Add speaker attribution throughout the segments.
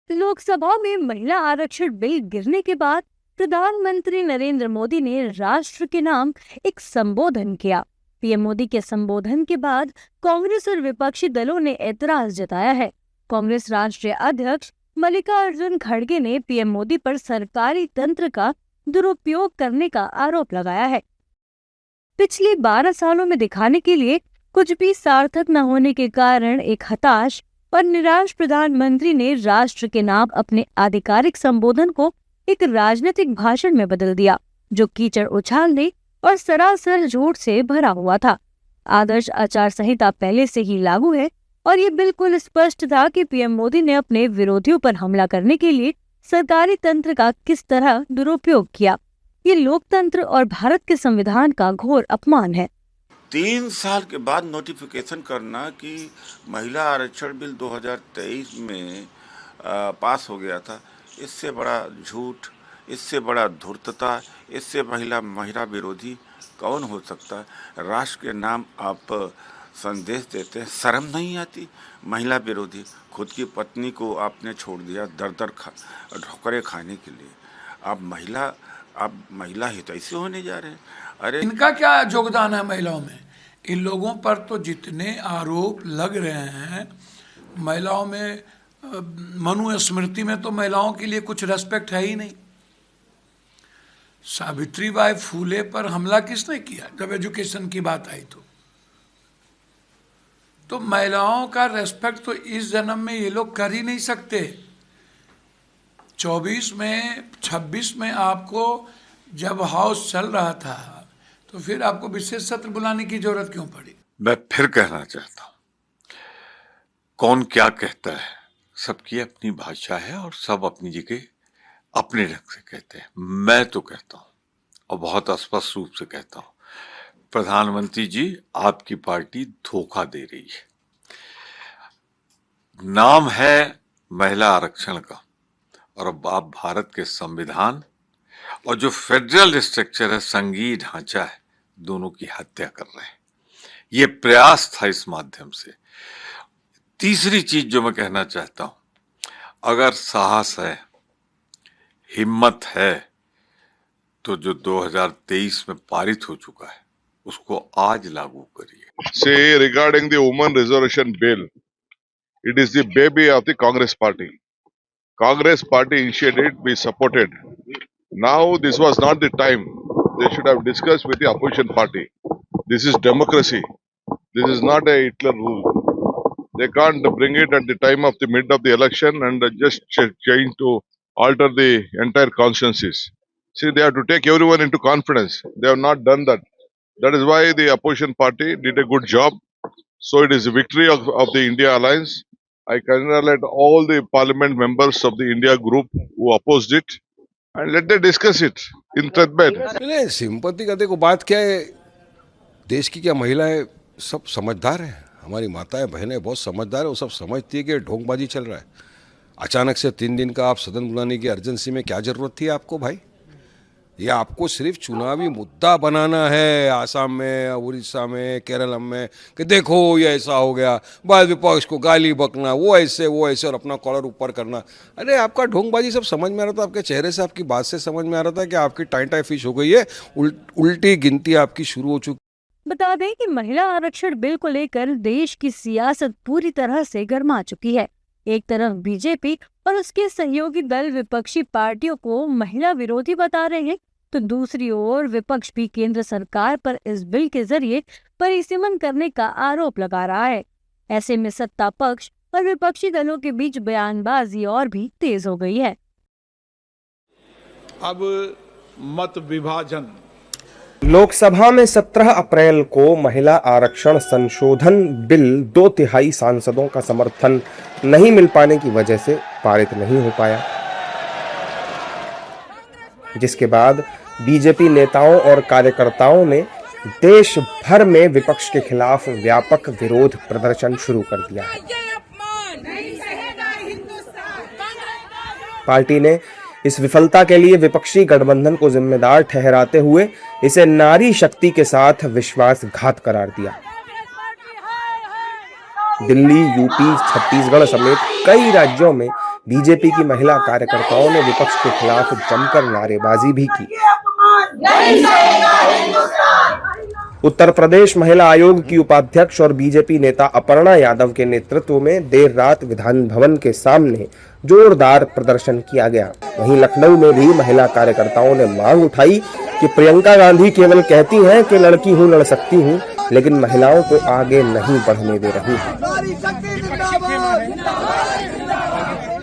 Speaker 1: लोकसभा में महिला आरक्षण बिल गिरने के बाद प्रधानमंत्री नरेंद्र मोदी ने राष्ट्र के नाम एक संबोधन किया। पीएम मोदी के संबोधन के बाद कांग्रेस और विपक्षी दलों ने ऐतराज जताया है। कांग्रेस राष्ट्रीय अध्यक्ष मल्लिकार्जुन खड़गे ने पीएम मोदी पर सरकारी तंत्र का दुरुपयोग करने का आरोप लगाया है। पिछले 12 सालों में दिखाने के लिए कुछ भी सार्थक न होने के कारण एक हताश और निराश प्रधानमंत्री ने राष्ट्र के नाम अपने आधिकारिक संबोधन को एक राजनीतिक भाषण में बदल दिया, जो कीचड़ उछालने और सरासर झूठ से भरा हुआ था। आदर्श आचार संहिता पहले से ही लागू है और ये बिल्कुल स्पष्ट था कि पीएम मोदी ने अपने विरोधियों पर हमला करने के लिए सरकारी तंत्र का किस तरह दुरुपयोग किया। ये लोकतंत्र और भारत के संविधान का घोर अपमान है।
Speaker 2: 3 साल के बाद नोटिफिकेशन करना कि महिला आरक्षण बिल 2023 में पास हो गया था, इससे बड़ा झूठ, इससे बड़ा धूर्तता, इससे महिला विरोधी कौन हो सकता है। राष्ट्र के नाम आप संदेश देते हैं, शर्म नहीं आती। महिला विरोधी, खुद की पत्नी को आपने छोड़ दिया दर ठोकरें खाने के लिए। आप महिला हितैषी होने जा रहे हैं। अरे
Speaker 3: इनका क्या योगदान है महिलाओं में? इन लोगों पर तो जितने आरोप लग रहे हैं, महिलाओं में मनुस्मृति में तो महिलाओं के लिए कुछ रेस्पेक्ट है ही नहीं। सावित्रीबाई फूले पर हमला किसने किया जब एजुकेशन की बात आई? तो महिलाओं का रेस्पेक्ट तो इस जन्म में ये लोग कर ही नहीं सकते। 26 में आपको जब हाउस चल रहा था तो फिर आपको विशेष सत्र बुलाने की जरूरत क्यों पड़ी?
Speaker 4: मैं फिर कहना चाहता हूं, कौन क्या कहता है, सबकी अपनी भाषा है और सब अपनी जगह अपने ढंग से कहते हैं। मैं तो कहता हूं और बहुत स्पष्ट रूप से कहता हूं, प्रधानमंत्री जी, आपकी पार्टी धोखा दे रही है। नाम है महिला आरक्षण का और अब आप भारत के संविधान और जो फेडरल स्ट्रक्चर है, संघीय ढांचा है, दोनों की हत्या कर रहे हैं। ये प्रयास था इस माध्यम से। तीसरी चीज जो मैं कहना चाहता हूं, अगर साहस है, हिम्मत है, तो जो 2023 में पारित हो चुका है उसको आज लागू करिए।
Speaker 5: Say regarding the women reservation bill, it is the baby of the Congress party. Congress party initiated, we supported. Now this was not the time. They should have discussed with the opposition party. This is democracy. This is not a Hitler rule. They can't bring it at the time of the mid of the election and just change to alter the entire constituencies. See, they have to take everyone into confidence. They have not done that. That is why the opposition party did a good job. So it is a victory of the India Alliance. I congratulate all the parliament members of the India group who opposed it and let them discuss it in Tadbed.
Speaker 6: नहीं, sympathy का देखो बात क्या है, देश की क्या महिलाएं सब समझदार हैं, हमारी माताएं बहनें बहुत समझदार है। वो सब समझती है कि ढोंगबाजी चल रहा है। अचानक से 3 दिन का आप सदन बुलाने की अर्जेंसी में क्या जरूरत थी आपको भाई? ये आपको सिर्फ चुनावी मुद्दा बनाना है, आसाम में, उड़ीसा में, केरल में, कि देखो ये ऐसा हो गया, बाद विपक्ष को गाली बकना, वो ऐसे और अपना कॉलर ऊपर करना। अरे आपका ढोंगबाजी सब समझ में आ रहा था, आपके चेहरे से, आपकी बात से समझ में आ रहा था कि आपकी टाई फिश हो गई है, उल्टी गिनती आपकी शुरू हो चुकी।
Speaker 1: बता दें कि महिला आरक्षण बिल को लेकर देश की सियासत पूरी तरह से गर्मा चुकी है। एक तरफ बीजेपी और उसके सहयोगी दल विपक्षी पार्टियों को महिला विरोधी बता रहे हैं, तो दूसरी ओर विपक्ष भी केंद्र सरकार पर इस बिल के जरिए परिसीमन करने का आरोप लगा रहा है। ऐसे में सत्ता पक्ष और विपक्षी दलों के बीच बयानबाजी और भी तेज हो गई है।
Speaker 7: अब मत विभाजन।
Speaker 8: लोकसभा में 17 अप्रैल को महिला आरक्षण संशोधन बिल 2/3 सांसदों का समर्थन नहीं मिल पाने की वजह से पारित नहीं हो पाया, जिसके बाद बीजेपी नेताओं और कार्यकर्ताओं ने देश भर में विपक्ष के खिलाफ व्यापक विरोध प्रदर्शन शुरू कर दिया है। पार्टी ने इस विफलता के लिए विपक्षी गठबंधन को जिम्मेदार ठहराते हुए इसे नारी शक्ति के साथ विश्वासघात करार दिया। दिल्ली, यूपी, छत्तीसगढ़ समेत कई राज्यों में बीजेपी की महिला कार्यकर्ताओं ने विपक्ष के खिलाफ जमकर नारेबाजी भी की। उत्तर प्रदेश महिला आयोग की उपाध्यक्ष और बीजेपी नेता अपर्णा यादव के नेतृत्व में देर रात विधान भवन के सामने जोरदार प्रदर्शन किया गया। वहीं लखनऊ में भी महिला कार्यकर्ताओं ने मांग उठाई कि प्रियंका गांधी केवल कहती हैं कि लड़की हूं, लड़ सकती हूं, लेकिन महिलाओं को आगे नहीं बढ़ने दे रही है।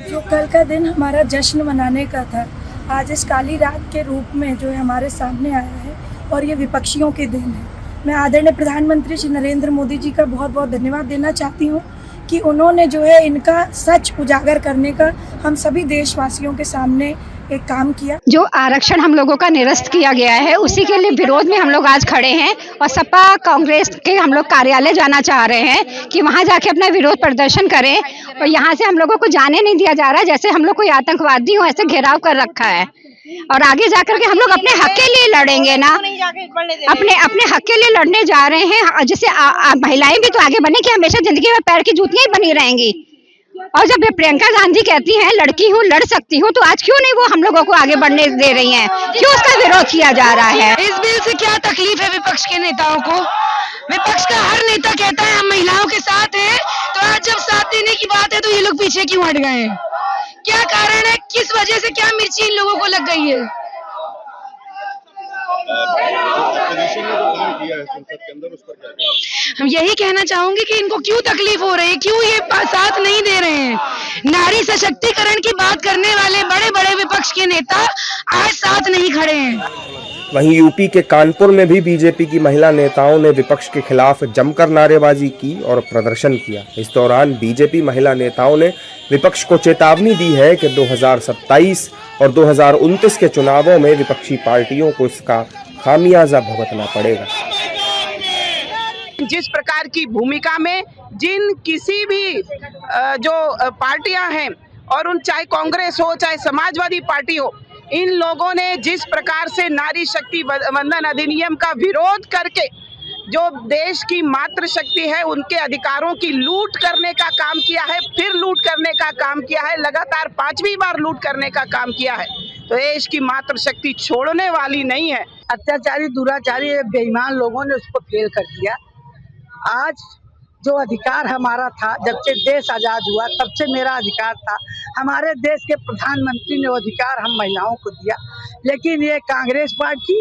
Speaker 9: जो कल का दिन हमारा जश्न मनाने का था, आज इस काली रात के रूप में जो हमारे सामने आया है और ये विपक्षियों के दिन है। मैं आदरणीय प्रधानमंत्री श्री नरेंद्र मोदी जी का बहुत बहुत धन्यवाद देना चाहती हूँ कि उन्होंने जो है इनका सच उजागर करने का हम सभी देशवासियों के सामने एक काम किया।
Speaker 10: जो आरक्षण हम लोगों का निरस्त किया गया है उसी के लिए विरोध में हम लोग आज खड़े हैं और सपा कांग्रेस के हम लोग कार्यालय जाना चाह रहे हैं कि वहां जाके अपना विरोध प्रदर्शन करें और यहाँ से हम लोगों को जाने नहीं दिया जा रहा है, जैसे हम लोग कोई आतंकवादी हो ऐसे घेराव कर रखा है। और आगे जाकर के हम लोग अपने हक के लिए लड़ेंगे ना, अपने हक के लिए लड़ने जा रहे हैं। जैसे महिलाएं भी तो आगे बढ़ने की, हमेशा जिंदगी में पैर की जूतियां ही बनी रहेंगी। और जब प्रियंका गांधी कहती हैं लड़की हूँ, लड़ सकती हूँ, तो आज क्यों नहीं वो हम लोगों को आगे बढ़ने दे रही हैं? क्यों उसका विरोध किया जा रहा है?
Speaker 11: इस बिल से क्या तकलीफ है विपक्ष के नेताओं को? विपक्ष का हर नेता कहता है हम महिलाओं के साथ हैं, तो आज जब साथ देने की बात है तो ये लोग पीछे क्यों हट गए हैं? क्या कारण है? किस वजह से, क्या मिर्ची इन लोगों को लग गई है? हम यही कहना चाहूंगी कि इनको क्यों तकलीफ हो रही है, क्यों ये साथ नहीं दे रहे हैं? नारी सशक्तिकरण की बात करने वाले बड़े बड़े विपक्ष के नेता आज साथ नहीं खड़े हैं।
Speaker 8: वहीं यूपी के कानपुर में भी बीजेपी की महिला नेताओं ने विपक्ष के खिलाफ जमकर नारेबाजी की और प्रदर्शन किया। इस दौरान बीजेपी महिला नेताओं ने विपक्ष को चेतावनी दी है कि 2027 और 2029 के चुनावों में विपक्षी पार्टियों को इसका खामियाजा भुगतना पड़ेगा।
Speaker 12: जिस प्रकार की भूमिका में जिन किसी भी जो पार्टियां हैं, और उन चाहे कांग्रेस हो चाहे समाजवादी पार्टी हो, इन लोगों ने जिस प्रकार से नारी शक्ति वंदन अधिनियम का विरोध करके जो देश की मातृशक्ति है उनके अधिकारों की लूट करने का काम किया है, फिर लूट करने का काम किया है, लगातार 5वीं बार लूट करने का काम किया है, तो देश की मातृशक्ति छोड़ने वाली नहीं है।
Speaker 13: अत्याचारी, दुराचारी, बेईमान लोगों ने उसको फेल कर दिया। आज जो अधिकार हमारा था, जब से देश आजाद हुआ तब से मेरा अधिकार था, हमारे देश के प्रधानमंत्री ने वो अधिकार हम महिलाओं को दिया, लेकिन ये कांग्रेस पार्टी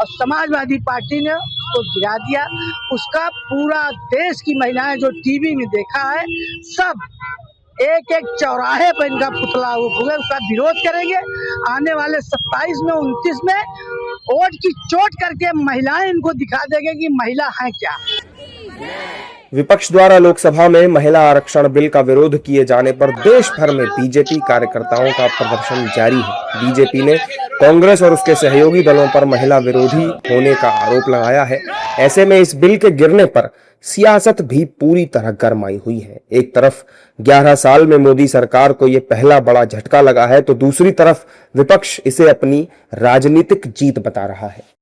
Speaker 13: और समाजवादी पार्टी ने उसको गिरा दिया। उसका पूरा देश की महिलाएं जो टीवी में देखा है, सब एक एक चौराहे पर इनका पुतला हुए उसका विरोध करेंगे। आने वाले 27 में 29 में वोट की चोट करके महिलाएं इनको दिखा देंगे कि महिला है क्या।
Speaker 8: विपक्ष द्वारा लोकसभा में महिला आरक्षण बिल का विरोध किए जाने पर देश भर में बीजेपी कार्यकर्ताओं का प्रदर्शन जारी है। बीजेपी ने कांग्रेस और उसके सहयोगी दलों पर महिला विरोधी होने का आरोप लगाया है। ऐसे में इस बिल के गिरने पर सियासत भी पूरी तरह गरमाई हुई है। एक तरफ 11 साल में मोदी सरकार को ये पहला बड़ा झटका लगा है, तो दूसरी तरफ विपक्ष इसे अपनी राजनीतिक जीत बता रहा है।